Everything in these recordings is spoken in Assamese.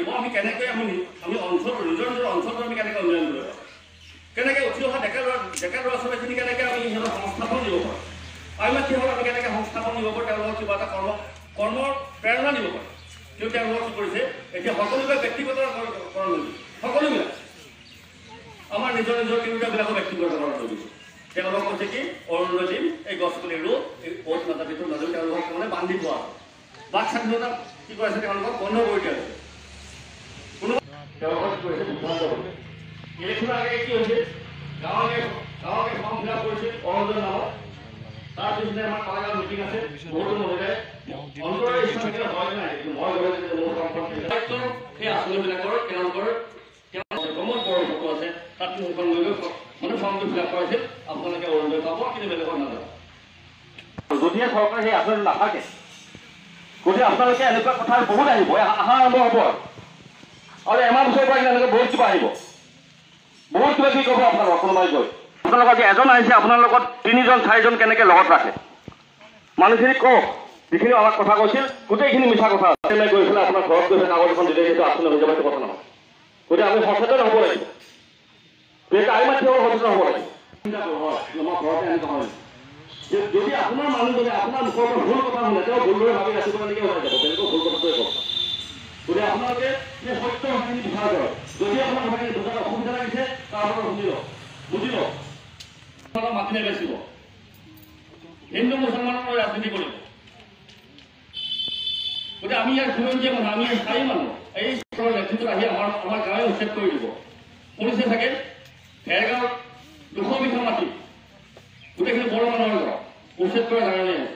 লাগিব আমি কেনেকৈ আমি অঞ্চল নিজৰ অঞ্চলটো আমি কেনেকৈ উন্নয়ন কৰিব পাৰোঁ, কেনেকৈ উঠি অহা ডেকা ল'ৰা ছোৱালীখিনি কেনেকৈ আমি সিহঁতক সংস্থাপন দিব পাৰোঁ, আইমাতৃসকল আমি কেনেকৈ সংস্থাপন দিব পাৰোঁ, তেওঁলোকক কিবা এটা কৰ্মৰ প্ৰেৰণা দিব পাৰোঁ। কিন্তু তেওঁলোকক কি কৰিছে এতিয়া সকলোবিলাক ব্যক্তিগতকৰণ সকলোবিলাক আমাৰ নিজৰ তিনিটাবিলাকো ব্যক্তিগতকৰণ কৰি দিছে। তেওঁলোকক কৈছে কি অৰুণোদয় দিম, এই গছপুলি ৰুওঁ, এই ক'ত নাযাবিটো নাযাবি, তেওঁলোকক মানে বান্ধি থোৱা বাক স্বাধীনতা কি কৰিছে তেওঁলোকক বন্ধ কৰি দিয়া হৈছে। তেওঁলোকক কি কৰিছে সিদ্ধান্ত কৰিছে। ইলেকশ্যনৰ আগে কি হৈছে গাঁৱকে ফৰ্ম ফিল আপ কৰিছে অৰুণোদয় নামত। তাৰপিছতে আমাৰ কলেজৰ মিটিং আছে, বহুতো মহিলাই অন্তৰৰ ইচ্ছা থাকিলে হয় নাই মই গ'লে সেই আঁচনিবিলাকৰ তেওঁলোকৰ ভ্ৰমণ কৰাৰ ফটো আছে, তাত সেইখন লৈ মানে ফৰ্মটো ফিল আপ কৰাইছে, আপোনালোকে অৰুণোদয় পাব কিন্তু বেলেগত নাযাব। যদিহে চৰকাৰে সেই আঁচনি নাথাকে গতিকে আপোনালোকে এনেকুৱা কথা বহুত আহিব, আহা আৰম্ভ হ'ব আৰু এমাহ বছৰৰ পৰা এনেকৈ বহুত কিবা আহিব, বহুত কিবা কি ক'ব আপোনালোকক কোনোবাই গৈ। আপোনালোকৰ যে এজন আহিছে আপোনাৰ লগত 3জন 4জন কেনেকৈ লগত ৰাখে মানুহখিনি কওক, যিখিনি আমাক কথা কৈছিল গোটেইখিনি মিছা কথা আছে। গৈ পেলাই আপোনাৰ ঘৰত গৈ কাগজ এখন দিলে সেইটো আঁচনি হৈ যাব, সেইটো কথা নহয়। গতিকে আমি সচেতন হ'ব লাগিব, আইমাতৃসকল সচেতন হ'ব লাগিব। চিন্তা কৰোঁ আমাৰ ঘৰতে এনেকুৱা হয় যদি আপোনাৰ মানুহজনে আপোনাৰ মুখৰ পৰা ভুল কথা শুনে তেওঁ ভুলদৰে ভাবি ৰাতিপুৱা এনেকৈ ওলাই যাব, বেলেগৰ ভুল কথাটোৱে কওক। গতিকে আপোনালোকে সেই সত্য কথাখিনি বিচাৰ কৰক। যদি আপোনাৰ কথাখিনি বুজাত অসুবিধা লাগিছে তাৰ পৰা শুনি লওক, বুজি লওক। মাতি নেবেচিব, হিন্দু মুছলমানৰ ৰাজনীতি কৰিব। গতিকে আমি ইয়াৰ ঘূৰণীয়া মানুহ, আমি স্থায়ী মানুহ, এই ঈশ্বৰৰ নেতৃত্বত আহি আমাৰ গাঁৱে উচ্ছেদ কৰি দিব। শুনিছে চাগে ভেৰগাঁৱত 200 বিঘা মাটি গোটেইখিনি বড়ো মানুহৰ ঘৰ উচ্ছেদ কৰা জাননী আছে,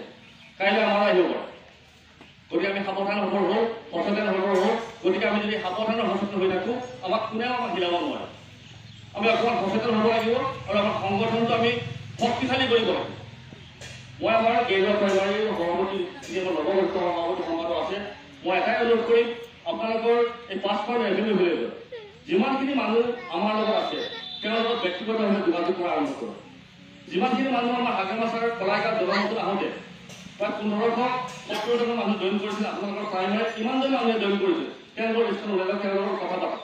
কাইলৈ আমাৰ আহিব পাৰে। গতিকে আমি সাৱধান হ'ব হ'ল, সচেতন হ'ব হ'ল। গতিকে আমি যদি সাৱধান সচেতন হৈ থাকোঁ আমাক কোনেও আমাক হিলাব নোৱাৰে। আমি অকণমান সচেতন হ'ব লাগিব আৰু আমাৰ সংগঠনটো আমি শক্তিশালী কৰিব লাগিব। মই আমাৰ গেৰুৱা প্ৰাইমাৰী সভাপতি যি আমাৰ নৱগঠিত সভাপতি সমাজত আছে, মই এটাই অনুৰোধ কৰিম আপোনালোকৰ এই 5খন ৰেভিনিউ হৈ গ'ল যিমানখিনি মানুহ আমাৰ লগত আছে তেওঁৰ লগত ব্যক্তিগতভাৱে যোগাযোগ কৰা আৰম্ভ কৰক। যিমানখিনি মানুহ আমাৰ হাগামাছাৰ কলাইগাঁও জনমতত আহোঁতে প্ৰায় 1517জন মানুহ জইন কৰিছিল, আপোনালোকৰ প্ৰাইমাৰীত কিমানজন মানুহে জইন কৰিছিল তেওঁলোকৰ লিষ্টখন ওলাই লওক, তেওঁলোকৰ কথা পাতক।